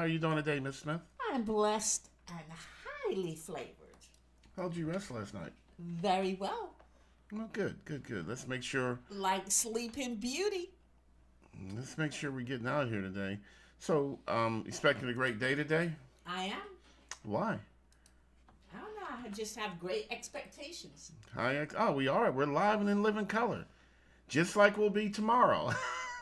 are you doing today, Miss Smith? I'm blessed and highly flavored. How'd you rest last night? Very well. Well, good, good, good. Let's make sure. Like Sleeping Beauty. Let's make sure we're getting out of here today. So, expecting a great day today? I am. Why? I don't know. I just have great expectations. We are. We're live and in living color, just like we'll be tomorrow,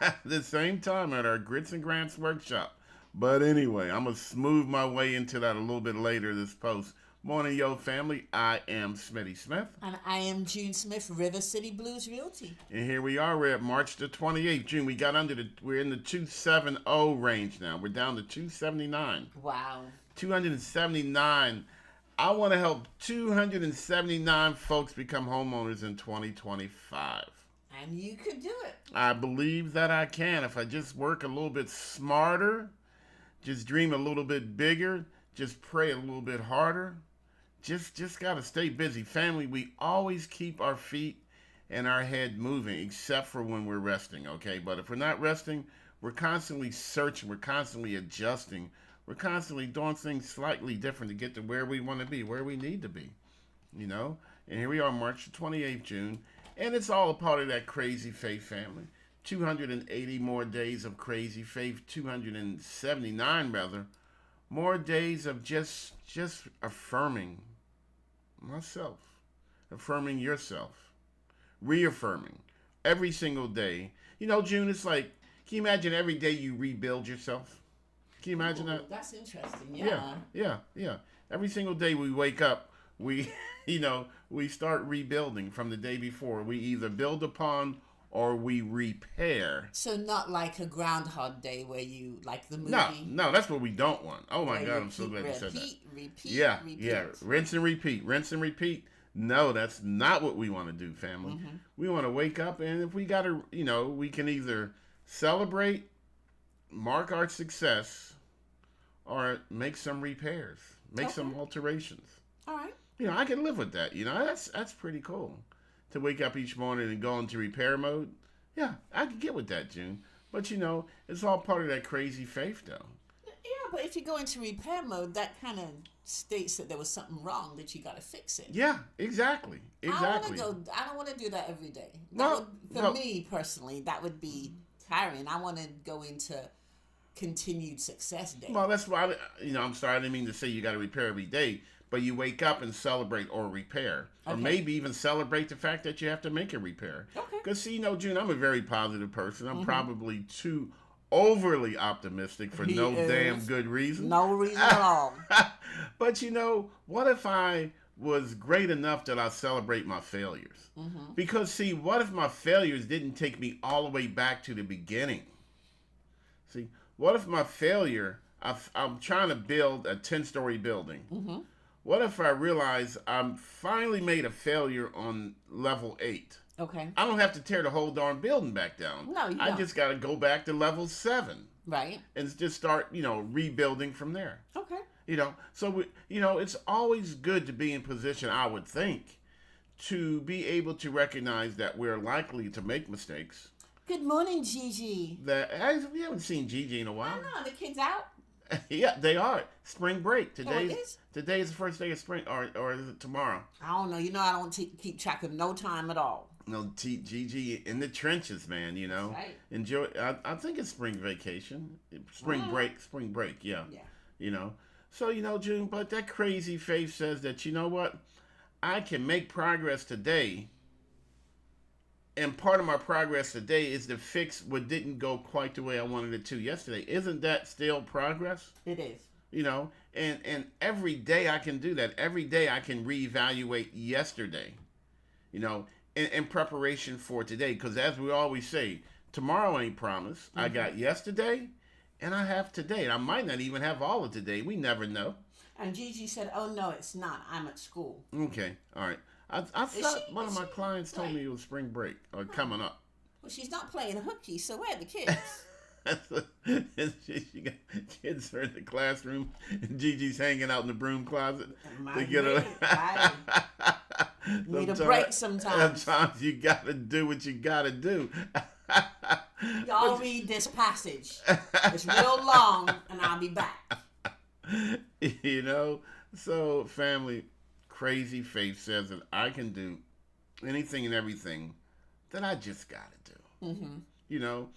at the same time at our Grits and Grants workshop. But anyway, I'm gonna smooth my way into that a little bit later. This post. Morning, yo, family. I am Smitty Smith. And I am June Smith, River City Blues Realty. And here we are. We're at March the 28th. June, we're in the 270 range now. We're down to 279. Wow. 279. I want to help 279 folks become homeowners in 2025. And you could do it. I believe that I can if I just work a little bit smarter, just dream a little bit bigger, just pray a little bit harder. Just got to stay busy. Family, we always keep our feet and our head moving, except for when we're resting, okay? But if we're not resting, we're constantly searching, we're constantly adjusting, we're constantly doing things slightly different to get to where we want to be, where we need to be, you know? And here we are, March the 28th, June, and it's all a part of that crazy faith, family. 280 more days of crazy faith, 279 rather, more days of just affirming myself, affirming yourself, reaffirming every single day. You know, June, it's like, can you imagine every day you rebuild yourself? Can you imagine that? That's interesting. Yeah. Yeah. Every single day we wake up, we start rebuilding from the day before. We either build upon or we repair. So not like a Groundhog Day where you, like the movie. No, that's what we don't want. Oh my God, I'm so glad you said that. Repeat. Yeah. Rinse and repeat. No, that's not what we want to do, family. Mm-hmm. We want to wake up, and if we got to, we can either celebrate, mark our success, or make some repairs, make some alterations. All right. I can live with that. That's pretty cool. To wake up each morning and go into repair mode. Yeah, I can get with that, June. But it's all part of that crazy faith, though. Yeah, but if you go into repair mode, that kind of states that there was something wrong, that you got to fix it. Yeah, exactly. I don't want to do that every day. For me personally, that would be tiring. I want to go into continued success day. Well, that's why I'm sorry. I didn't mean to say you got to repair every day. But you wake up and celebrate or repair. Okay. Or maybe even celebrate the fact that you have to make a repair. Okay. Because, June, I'm a very positive person. I'm probably too overly optimistic for damn good reason. No reason at all. But, what if I was great enough that I celebrate my failures? Mm-hmm. Because, what if my failures didn't take me all the way back to the beginning? See, what if my failure, I'm trying to build a 10-story building. Mm-hmm. What if I realize I'm finally made a failure on level 8? Okay. I don't have to tear the whole darn building back down. No, you don't. I just got to go back to level 7. Right. And just start, rebuilding from there. Okay. So, it's always good to be in position, I would think, to be able to recognize that we're likely to make mistakes. Good morning, Gigi. We haven't seen Gigi in a while. I know. The kid's out. Yeah, they are. Spring break. Today is the first day of spring, or is it tomorrow? I don't know. I don't keep track of no time at all. No, Gigi in the trenches, man. Right. Enjoy. I think it's spring vacation, spring break. Yeah. Yeah. So June, but that crazy faith says that what, I can make progress today. And part of my progress today is to fix what didn't go quite the way I wanted it to yesterday. Isn't that still progress? It is. And every day I can do that. Every day I can reevaluate yesterday, in preparation for today. Because as we always say, tomorrow ain't promised. Mm-hmm. I got yesterday and I have today. And I might not even have all of today. We never know. And Gigi said, oh, no, it's not. I'm at school. Okay. All right. I thought one of my clients told me it was spring break or coming up. Well, she's not playing hooky, so where are the kids? She got kids are in the classroom, and Gigi's hanging out in the broom closet to get need a break sometimes. Sometimes you got to do what you got to do. Y'all read this passage. It's real long, and I'll be back. You know, so family, crazy faith says that I can do anything and everything that I just gotta do. Mm-hmm. You know,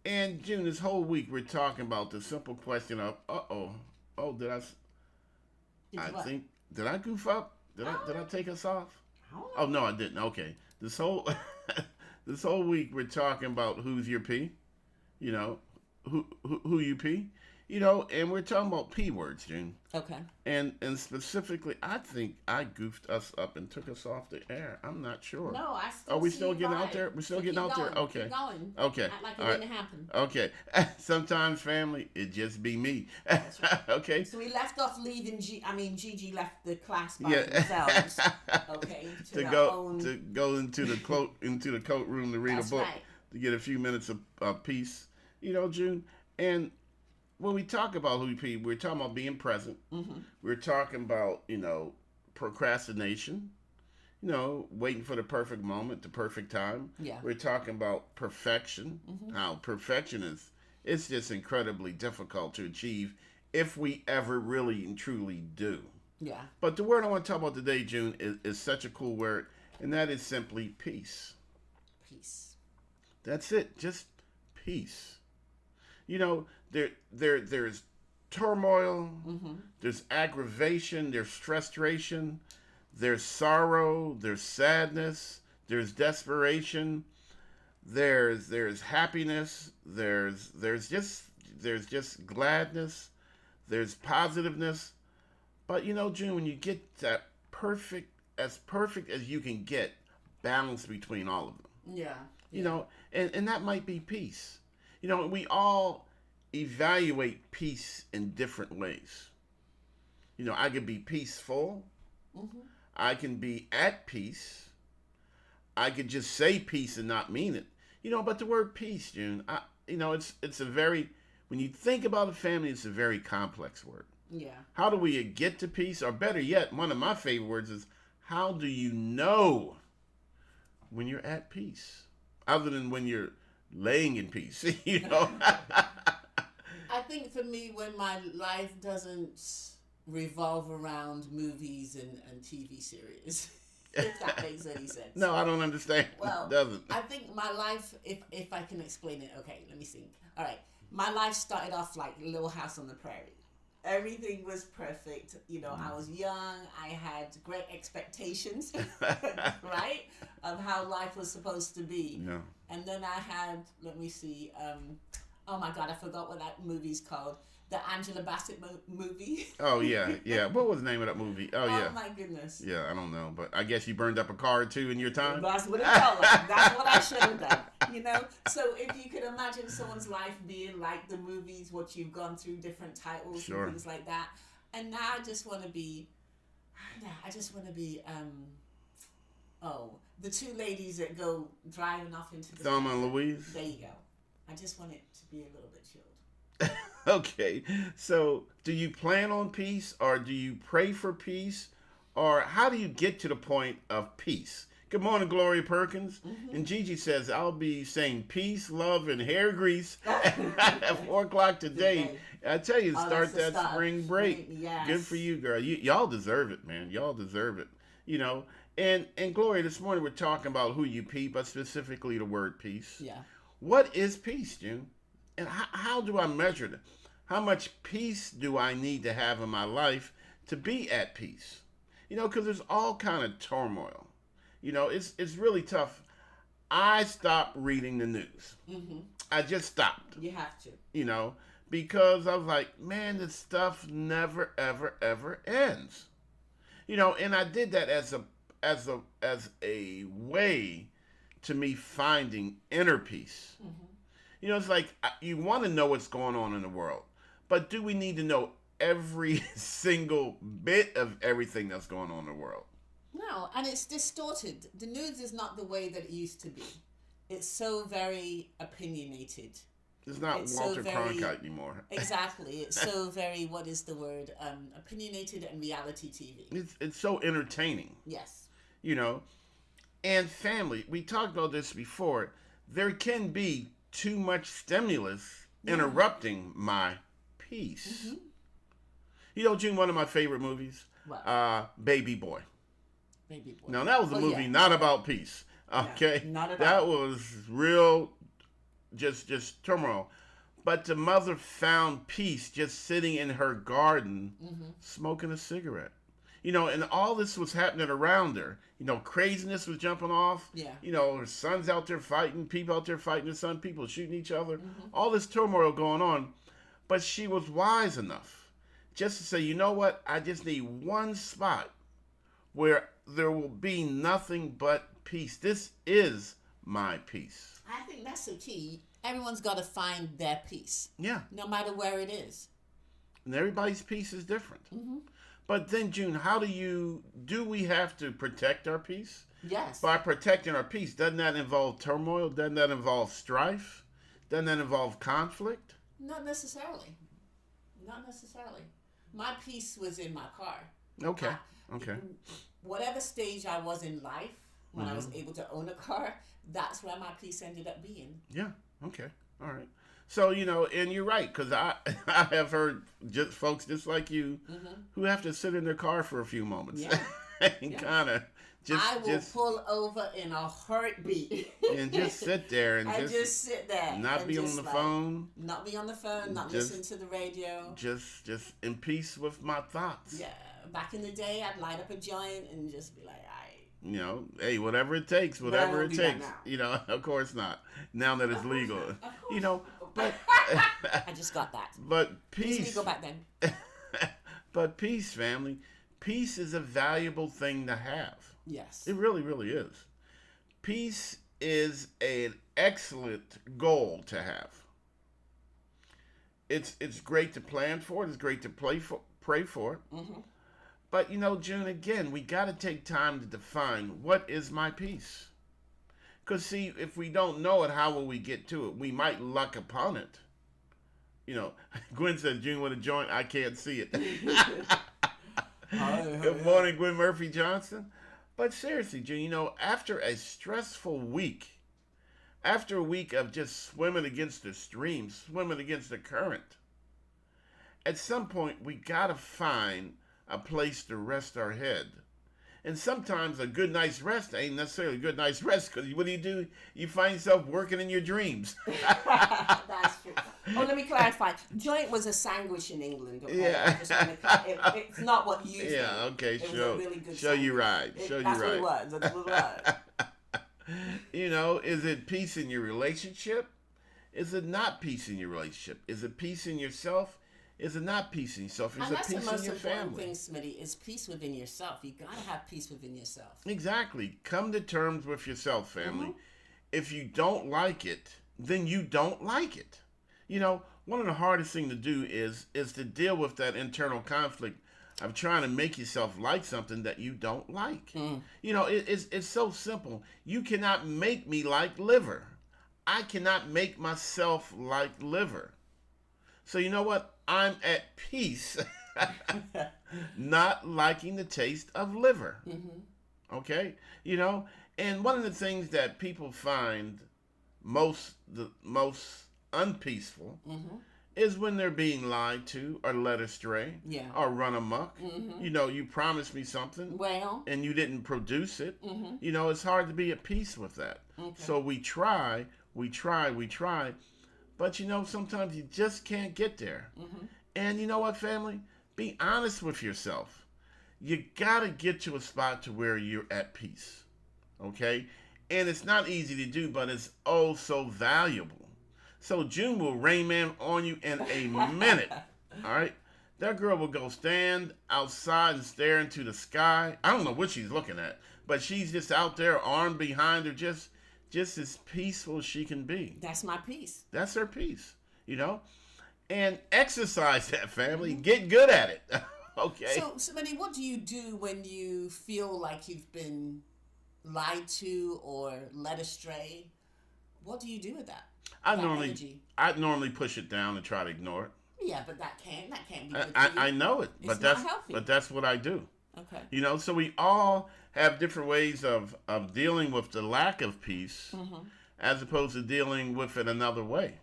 and June, this whole week we're talking about the simple question of, oh, did I What? think, did I goof up? Did I take us off? I don't know. Oh no, I didn't. Okay, this whole this whole week we're talking about who's your P. You know, who you P. You know, and we're talking about P words, June. Okay. And specifically, I think I goofed us up and took us off the air. I'm not sure. No, I still Are we see still you getting right. out there? We're still So getting keep out there? going. Okay. Keep going. Okay. Act like it All right. didn't happen. Okay. Sometimes, family, it just be me. That's right. Okay. So we left off leaving. Gigi left the class by Yeah. themselves. Okay. to go into the coat room to read That's a book right. to get a few minutes of peace. You know, June. And when we talk about who P, we're talking about being present. Mm-hmm. We're talking about, procrastination, waiting for the perfect moment, the perfect time. Yeah. We're talking about perfection. Mm-hmm. How perfection it's just incredibly difficult to achieve if we ever really and truly do. Yeah. But the word I want to talk about today, June, is such a cool word, and that is simply peace. Peace. That's it, just peace. You know, there's turmoil, Mm-hmm. there's aggravation, there's frustration, there's sorrow, there's sadness, there's desperation, there's happiness, there's just gladness, there's positiveness. But June, when you get that perfect as you can get, balance between all of them. Yeah. And that might be peace. We all evaluate peace in different ways. I could be peaceful. Mm-hmm. I can be at peace. I could just say peace and not mean it. But the word peace, June, it's a very, when you think about a family, it's a very complex word. Yeah. How do we get to peace? Or better yet, one of my favorite words is, how do you know when you're at peace? Other than when you're laying in peace, I think for me, when my life doesn't revolve around movies and TV series, if that makes any sense. No, I don't understand. Well, It doesn't. I think my life, if I can explain it, okay, let me think. All right, my life started off like Little House on the Prairie. Everything was perfect. I was young. I had great expectations, right, of how life was supposed to be. No. And then I had, let me see, oh my God, I forgot what that movie's called. The Angela Bassett movie. Oh, yeah. What was the name of that movie? Oh, yeah. Oh my goodness. Yeah, I don't know. But I guess you burned up a car or two in your time? That's what it felt like. That's what I should have done. So if you could imagine someone's life being like the movies, what you've gone through, different titles Sure. and things like that. And now I just want to be, the two ladies that go driving off into the Thelma and Louise? There you go. I just want it to be a little bit chilled. Okay. So do you plan on peace, or do you pray for peace, or how do you get to the point of peace? Good morning, Gloria Perkins. Mm-hmm. And Gigi says, I'll be saying peace, love, and hair grease at 4 o'clock today. I tell you, start that spring break. Yes. Good for you, girl. Y'all deserve it, man. Y'all deserve it. And Gloria, this morning we're talking about who you peep, but specifically the word peace. Yeah. What is peace, June? And how do I measure it? How much peace do I need to have in my life to be at peace? Because there's all kind of turmoil. It's really tough. I stopped reading the news. Mm-hmm. I just stopped. You have to. Because I was like, man, this stuff never, ever, ever ends. And I did that as a way to me finding inner peace. Mm-hmm. It's like you want to know what's going on in the world, but do we need to know every single bit of everything that's going on in the world? No, and it's distorted. The news is not the way that it used to be. It's so very opinionated. It's not Walter Cronkite anymore. Exactly. It's so very, what is the word? Opinionated and reality TV. It's so entertaining. Yes. And family, we talked about this before. There can be too much stimulus interrupting my peace. You know, June, one of my favorite movies, Baby Boy. Baby Boy. Now, that was a movie not about peace. Okay? No, not at that all. was real, just turmoil. But the mother found peace just sitting in her garden, smoking a cigarette. You know, and all this was happening around her. You know, craziness was jumping off. Yeah. You know, her son's out there fighting, people out there fighting their son, people shooting each other. All this turmoil going on. But she was wise enough just to say, you know what? I just need one spot where there will be nothing but peace. This is my peace. I think that's the key. Everyone's got to find their peace. Yeah. No matter where it is. And everybody's peace is different. But then, June, how do we have to protect our peace? Yes. By protecting our peace, doesn't that involve turmoil? Doesn't that involve strife? Doesn't that involve conflict? Not necessarily. Not necessarily. My peace was in my car. Okay. Okay. Whatever stage I was in life, when I was able to own a car, that's where my peace ended up being. Yeah. Okay. All right. So, you know, and you're right, because I have heard just folks just like you who have to sit in their car for a few moments and kind of I will pull over in a heartbeat. And just sit there and just sit there. Not be on the phone. Not be on the phone, not listen to the radio. Just in peace with my thoughts. Yeah. Back in the day, I'd light up a joint and just be like, you know, hey, whatever it takes, whatever it takes. You know, of course not. Now that it's legal. You know, but I just got that. But peace. Please go back then. But peace, family. Peace is a valuable thing to have. Yes. It really, really is. Peace is an excellent goal to have. It's great to plan for it. It's great to pray for it. But, you know, June, again, we got to take time to define what is my peace. Because, see, if we don't know it, how will we get to it? We might luck upon it. You know, Gwen said, June with a joint, I can't see it. Good morning, Gwen Murphy Johnson. But seriously, June, you know, after a stressful week, after a week of just swimming against the stream, swimming against the current, at some point we got to find a place to rest our head. And sometimes a good night's rest ain't necessarily a good night's rest, because what do? You find yourself working in your dreams. That's true. Oh, let me clarify. Joint was a sandwich in England. Okay? Yeah. It's not what you think. Yeah, okay, It was show. a really good Show you sandwich. right. Show you That's right. what it was. That's what it was. You know, is it peace in your relationship? Is it not peace in your relationship? Is it peace in yourself? Is it not peace in yourself? Is And it that's peace the most in your important family? thing, Smitty, is peace within yourself. You gotta have peace within yourself. Exactly. Come to terms with yourself, family. If you don't like it, then you don't like it. You know, one of the hardest things to do is to deal with that internal conflict of trying to make yourself like something that you don't like. You know, it's so simple. You cannot make me like liver. I cannot make myself like liver. So you know what? I'm at peace not liking the taste of liver. Okay? You know? And one of the things that people find most unpeaceful is when they're being lied to or led astray or run amok. You know, you promised me something and you didn't produce it. You know, it's hard to be at peace with that. So we try. But, you know, sometimes you just can't get there. And you know what, family? Be honest with yourself. You got to get to a spot to where you're at peace. Okay? And it's not easy to do, but it's oh so valuable. So June will rain man on you in a minute. All right? That girl will go stand outside and stare into the sky. I don't know what she's looking at, but she's just out there, arm behind her, just as peaceful as she can be. That's my peace. That's her peace, you know? And exercise that, family. Get good at it. Okay? So, Smitty, what do you do when you feel like you've been lied to or led astray? What do you do with that? I normally push it down and try to ignore it. Yeah, but that can't be good for you. I know it, It's not healthy. but that's what I do. Okay. You know, so we all have different ways of dealing with the lack of peace. as opposed to dealing with it another way.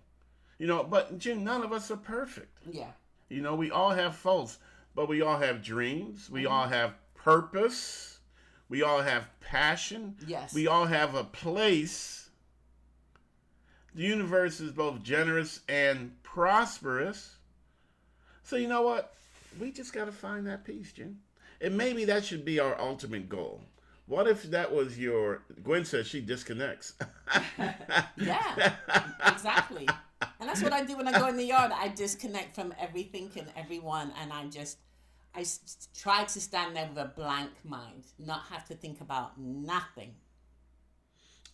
But June, none of us are perfect. Yeah. We all have faults, but we all have dreams. We Mm-hmm. all have purpose. We all have passion. Yes. We all have a place. The universe is both generous and prosperous. So you know what? We just got to find that peace, Jim. And maybe that should be our ultimate goal. What if that was Gwen says she disconnects. Yeah, exactly. And that's what I do when I go in the yard. I disconnect from everything and everyone, and I try to stand there with a blank mind, not have to think about nothing.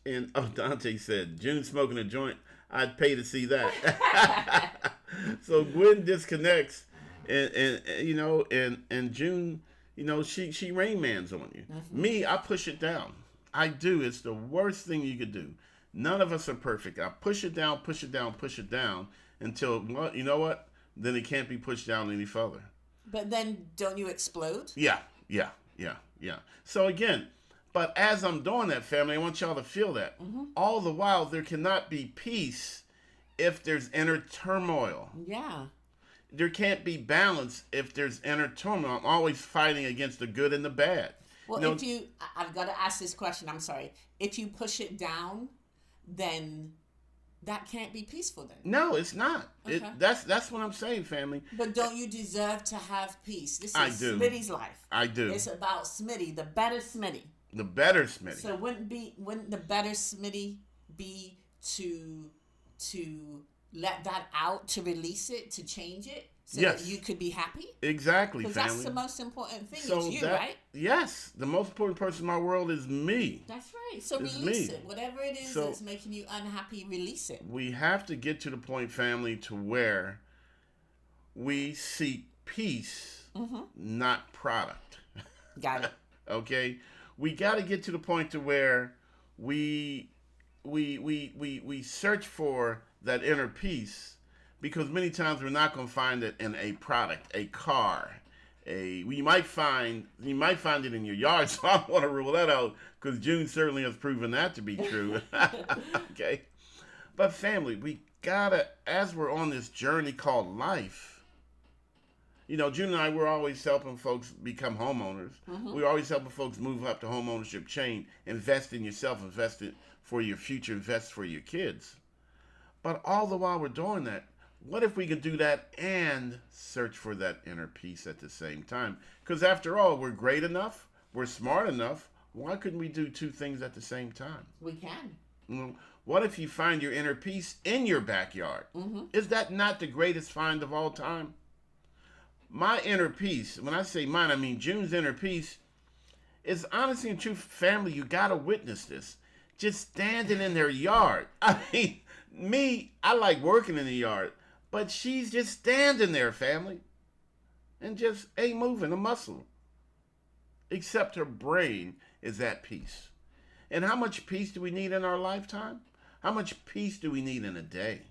And Dante said, June smoking a joint, I'd pay to see that. So Gwen disconnects, and June, she Rain Man's on you. Mm-hmm. Me, I push it down. I do. It's the worst thing you could do. None of us are perfect. I push it down, push it down, push it down until, well, you know what? Then it can't be pushed down any further. But then don't you explode? Yeah. So again, but as I'm doing that, family, I want y'all to feel that. Mm-hmm. All the while, there cannot be peace if there's inner turmoil. Yeah. There can't be balance if there's inner turmoil. I'm always fighting against the good and the bad. Well, I've got to ask this question. I'm sorry. If you push it down, then that can't be peaceful then. No, it's not. Okay. That's what I'm saying, family. But don't you deserve to have peace? This is I do. Smitty's life. I do. It's about Smitty, the better Smitty. The better Smitty. So wouldn't the better Smitty be to let that out, to release it, to change it, so Yes. that you could be happy? Exactly, Because family. that's the most important thing. So It's you, that- right? Yes, the most important person in my world is me. That's right. So It's release me. it. Whatever it is So- that's making you unhappy, release it. We have to get to the point, family, to where we seek peace, Mm-hmm. not product. Got it. Okay, we got to get to the point to where we search for that inner peace, because many times we're not going to find it in a product, a car. You might find it in your yard. So I don't want to rule that out, because June certainly has proven that to be true. Okay, but family, we gotta, as we're on this journey called life. June and I, we're always helping folks become homeowners. Mm-hmm. We're always helping folks move up the home ownership chain. Invest in yourself, invest it for your future, invest for your kids. But all the while we're doing that, what if we could do that and search for that inner peace at the same time? Because after all, we're great enough, we're smart enough. Why couldn't we do two things at the same time? We can. What if you find your inner peace in your backyard? Mm-hmm. Is that not the greatest find of all time? My inner peace, when I say mine, I mean June's inner peace, is honestly and true, family, you gotta witness this. Just standing in their yard. I mean, me, I like working in the yard, but she's just standing there, family, and just ain't moving a muscle. Except her brain is at peace. And how much peace do we need in our lifetime? How much peace do we need in a day?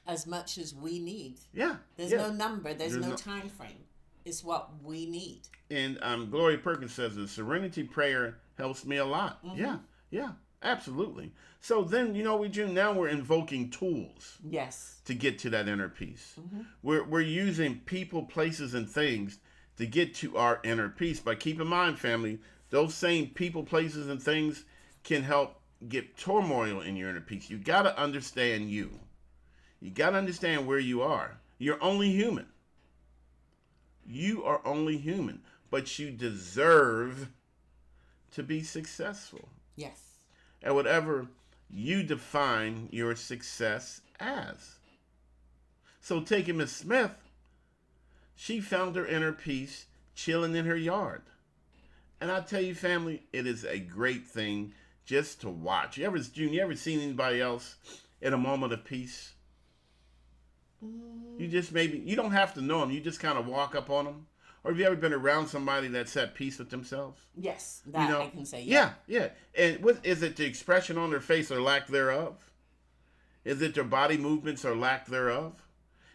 As much as we need. Yeah. There's yeah. no number. There's There's no no- time frame. It's what we need. And Gloria Perkins says the serenity prayer helps me a lot. Mm-hmm. Yeah, absolutely. So then, now we're invoking tools Yes. to get to that inner peace. Mm-hmm. We're using people, places, and things to get to our inner peace. But keep in mind, family, those same people, places, and things can help get turmoil in your inner peace. You got to understand you. You got to understand where you are. You're only human. You are only human, but you deserve to be successful Yes. at whatever you define your success as. So taking Miss Smith, she found her inner peace chilling in her yard. And I tell you, family, it is a great thing just to watch. June, you ever seen anybody else in a moment of peace? You just you don't have to know them. You just kind of walk up on them. Or have you ever been around somebody that's at peace with themselves? Yes. That I can say. Yeah. And is it the expression on their face or lack thereof? Is it their body movements or lack thereof?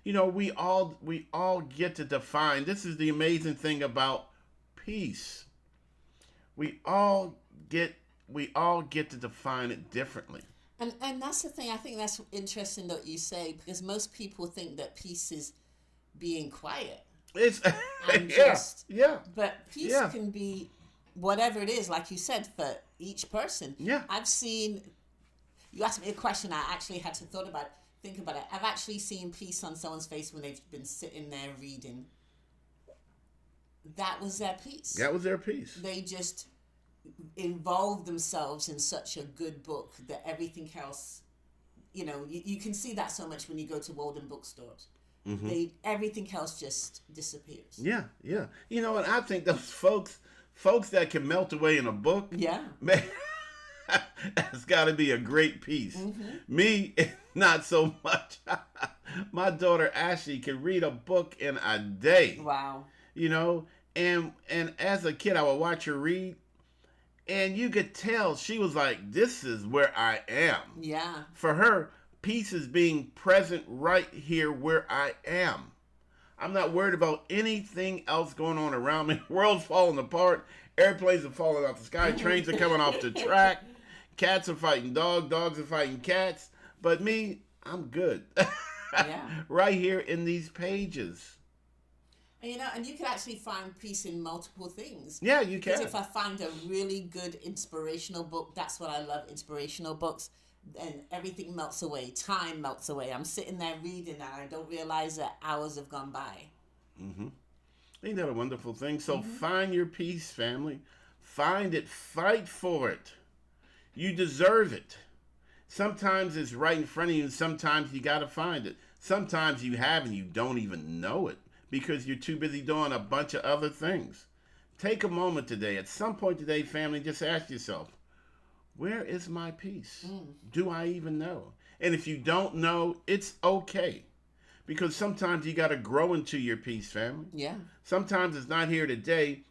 We all get to define. This is the amazing thing about peace. We all get to define it differently. And that's the thing. I think that's interesting that you say, because most people think that peace is being quiet It's and yeah, just, yeah, but peace yeah, can be whatever it is, like you said, for each person. yeah. I've seen, you asked me a question, I actually had to think about it. I've actually seen peace on someone's face when they've been sitting there reading. That was their peace. That was their piece. They just involved themselves in such a good book that everything else, you can see that so much when you go to Walden bookstores. Everything else just disappears. Yeah, yeah. You know, and I think those folks that can melt away in a book, Yeah. man, it's got to be a great piece. Me, not so much. My daughter Ashley can read a book in a day. Wow. You know, and as a kid, I would watch her read, and you could tell she was like, "This is where I am." Yeah. For her, peace is being present right here where I am. I'm not worried about anything else going on around me. The world's falling apart. Airplanes are falling off the sky. Trains are coming off the track. Cats are fighting dogs. Dogs are fighting cats. But me, I'm good. Yeah. Right here in these pages. And you can actually find peace in multiple things. Yeah, you can. Because if I find a really good inspirational book, that's what I love, inspirational books, and everything melts away. Time melts away. I'm sitting there reading and I don't realize that hours have gone by. Ain't that a wonderful thing? So find your peace, family. Find it. Fight for it. You deserve it. Sometimes it's right in front of you, and sometimes you got to find it. Sometimes you have and you don't even know it because you're too busy doing a bunch of other things. Take a moment today. At some point today, family, just ask yourself, where is my peace? Do I even know? And if you don't know, it's okay. Because sometimes you got to grow into your peace, family. Yeah. Sometimes it's not here today,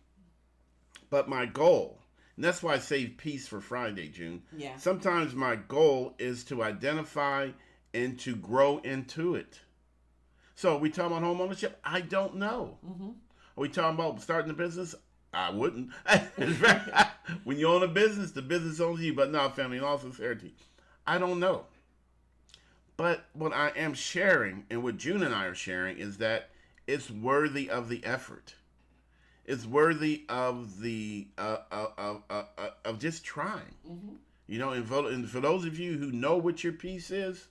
but my goal, and that's why I saved peace for Friday, June. Yeah. Sometimes my goal is to identify and to grow into it. So are we talking about home ownership? I don't know. Are we talking about starting a business? I wouldn't. When you own a business, the business owns you. But no, family, in all sincerity, I don't know. But what I am sharing, and what June and I are sharing, is that it's worthy of the effort. It's worthy of the of just trying. You know, and for those of you who know what your peace is,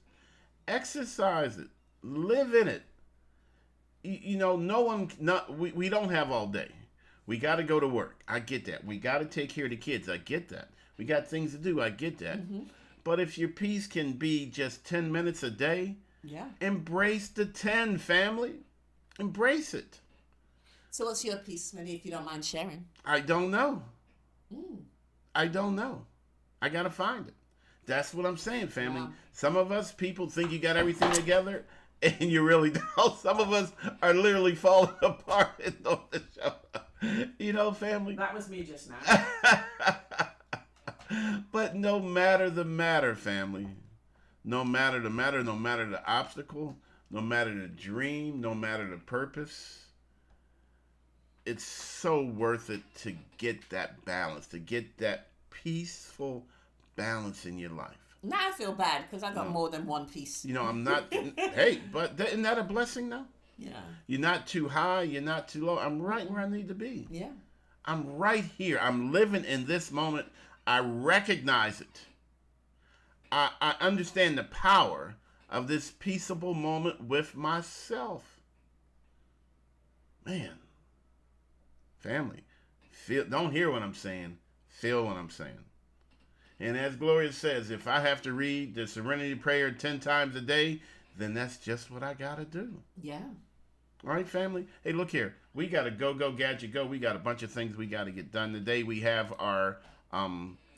exercise it, live in it. You know, we don't have all day. We got to go to work. I get that. We got to take care of the kids. I get that. We got things to do. I get that. But if your peace can be just 10 minutes a day, Yeah. embrace the 10, family. Embrace it. So what's your peace, Smitty, if you don't mind sharing? I don't know. I don't know. I got to find it. That's what I'm saying, family. Wow. Some of us, people think you got everything together, and you really don't. Some of us are literally falling apart in the show. You know, family? That was me just now. But no matter the matter, family, no matter the matter, no matter the obstacle, no matter the dream, no matter the purpose, it's so worth it to get that balance, to get that peaceful balance in your life. Now I feel bad because I got more than one piece. You know, I'm not, hey, but isn't that a blessing, though? Yeah. You're not too high, you're not too low. I'm right where I need to be. Yeah. I'm right here. I'm living in this moment. I recognize it. I understand the power of this peaceable moment with myself. Man, family, don't hear what I'm saying, feel what I'm saying. And as Gloria says, if I have to read the Serenity Prayer 10 times a day, then that's just what I got to do. Yeah. All right, family. Hey, look here. We got to go, gadget, go. We got a bunch of things we got to get done today. We have our,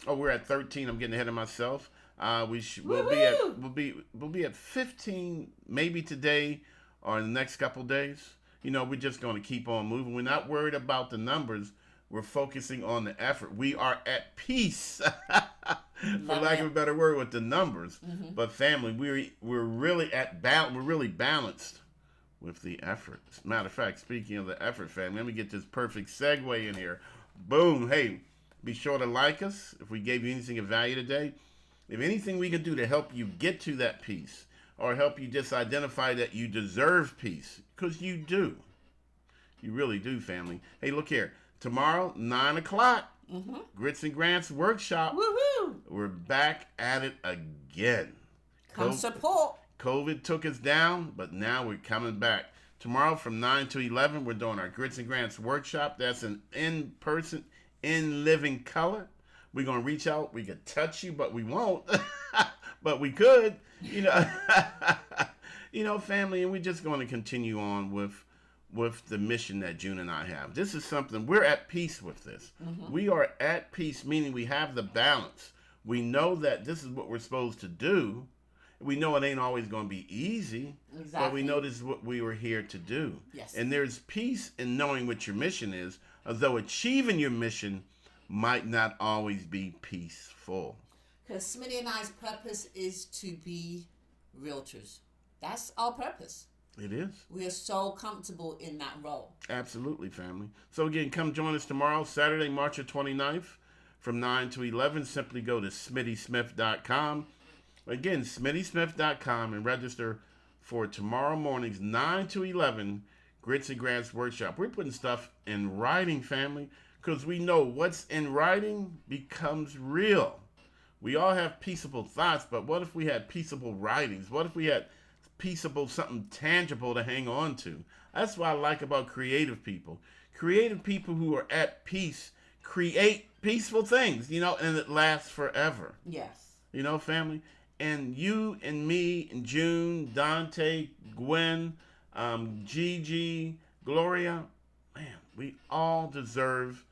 we're at 13. I'm getting ahead of myself. We'll be at 15 maybe today or in the next couple days. You know, we're just going to keep on moving. We're not worried about the numbers. We're focusing on the effort. We are at peace, for lack of a better word, with the numbers. But family, we're really we're really balanced with the effort. As a matter of fact, speaking of the effort, family, let me get this perfect segue in here. Boom. Hey, be sure to like us if we gave you anything of value today. If anything we can do to help you get to that peace or help you just identify that you deserve peace, because you do. You really do, family. Hey, look here. Tomorrow, 9 o'clock, Grits and Grants Workshop. Woohoo! We're back at it again. Come support. COVID took us down, but now we're coming back. Tomorrow from 9 to 11, we're doing our Grits and Grants Workshop. That's an in-person, in living color. We're going to reach out. We could touch you, but we won't. But we could, you know. You know, family, and we're just going to continue on with the mission that June and I have. This is something, we're at peace with this. We are at peace, meaning we have the balance. We know that this is what we're supposed to do. We know it ain't always going to be easy, but we know this is what we were here to do. Yes. And there's peace in knowing what your mission is, although achieving your mission might not always be peaceful. Because Smitty and I's purpose is to be realtors. That's our purpose. It is. We are so comfortable in that role. Absolutely, family. So again, come join us tomorrow, Saturday, March 29th, from 9 to 11. Simply go to smittysmith.com. Again, smittysmith.com, and register for tomorrow morning's 9 to 11 Grits and Grants Workshop. We're putting stuff in writing, family, because we know what's in writing becomes real. We all have peaceable thoughts, but what if we had peaceable writings? What if we had peaceable, something tangible to hang on to? That's what I like about creative people. Creative people who are at peace create peaceful things, you know, and it lasts forever. Yes. You know, family? And you and me and June, Dante, Gwen, Gigi, Gloria, man, we all deserve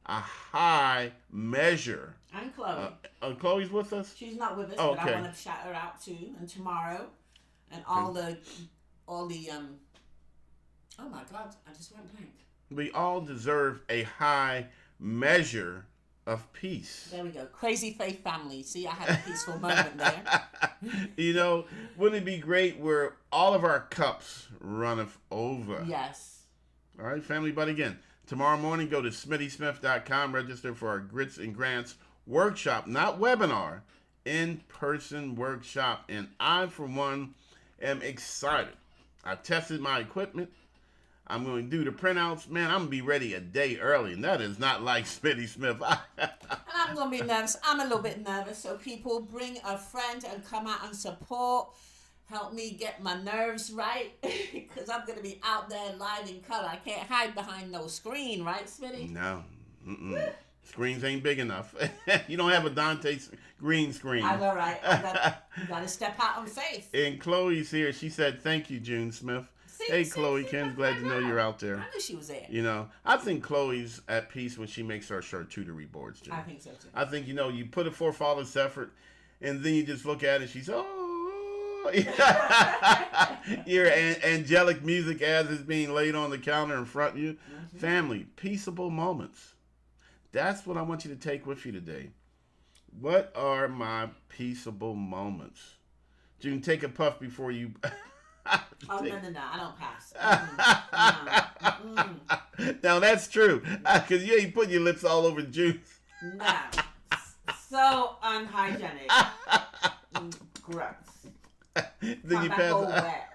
a high measure. And Chloe. Chloe's with us? She's not with us, Oh, but okay. I want to shout her out too. And tomorrow, and all the, oh my God, I just went blank. We all deserve a high measure of peace. There we go. Crazy Faith family. See, I had a peaceful moment there. You know, wouldn't it be great where all of our cups runneth over? Yes. All right, family. But again, tomorrow morning, go to smittysmith.com, register for our Grits and Grants workshop, not webinar, in-person workshop. And I, for one, am excited. I tested my equipment. I'm going to do the printouts. Man, I'm going to be ready a day early, and that is not like Smitty Smith. And I'm going to be nervous. I'm a little bit nervous. So people, bring a friend and come out and support. Help me get my nerves right, because I'm going to be out there live in color. I can't hide behind no screen, right, Smitty? No. Screens ain't big enough. You don't have a Dante green screen. I know, right? You got to step out on faith. And Chloe's here. She said, thank you, June Smith. Hey, Chloe, Ken's glad to know you're out there. I knew she was there. You know, I think Chloe's at peace when she makes her charcuterie boards, June. I think so, too. I think, you know, you put it forth all this effort, and then you just look at it, she's, oh. Your angelic music as it's being laid on the counter in front of you. Mm-hmm. Family, peaceable moments. That's what I want you to take with you today. What are my peaceable moments? June, take a puff before you... Oh, no, I don't pass. Now, that's true. Because you ain't putting your lips all over juice. No. So unhygienic. Gross. Then you pass... wet.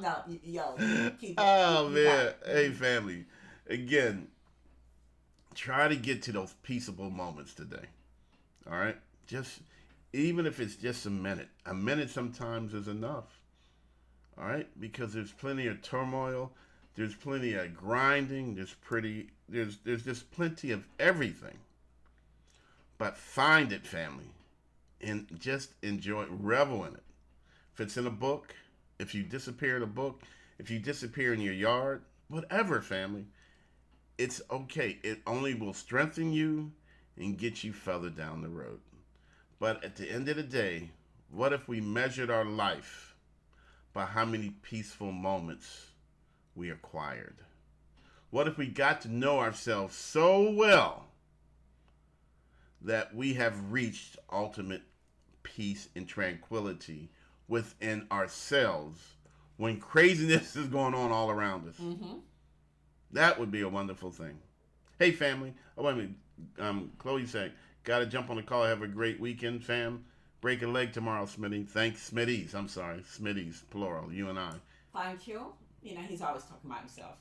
No, yo. Keep it. Oh, man. Hey, family. Again, try to get to those peaceable moments today. All right? Just... Even if it's just a minute sometimes is enough. All right? Because there's plenty of turmoil. There's plenty of grinding. There's just plenty of everything. But find it, family. And just enjoy it. Revel in it. If it's in a book, if you disappear in a book, if you disappear in your yard, whatever, family, it's okay. It only will strengthen you and get you further down the road. But at the end of the day, what if we measured our life by how many peaceful moments we acquired? What if we got to know ourselves so well that we have reached ultimate peace and tranquility within ourselves when craziness is going on all around us? Mm-hmm. That would be a wonderful thing. Hey, family. Oh, wait a minute. Chloe saying, Got to jump on the call. Have a great weekend, fam. Break a leg tomorrow, Smitty. Thanks, Smitties. I'm sorry. Smitties, plural. You and I. Thank you. You know, he's always talking about himself.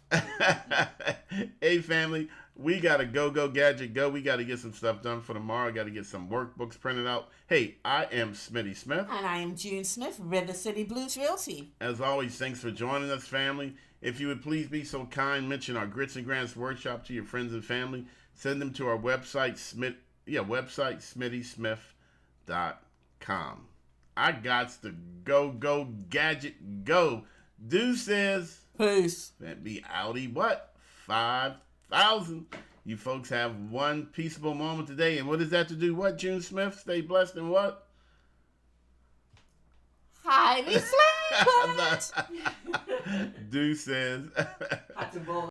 Hey, family. We got to go, gadget, go. We got to get some stuff done for tomorrow. Got to get some workbooks printed out. Hey, I am Smitty Smith. And I am June Smith, River City Blues Realty. As always, thanks for joining us, family. If you would please be so kind, mention our Grits and Grants workshop to your friends and family. Send them to our website, smittysmith.com. I got to go, gadget, go. Deuces. Peace. That be Audi what? 5,000. You folks have one peaceable moment today. And what does that to do? What, June Smith? Stay blessed and what? Highly flavored. Deuces. Had to roll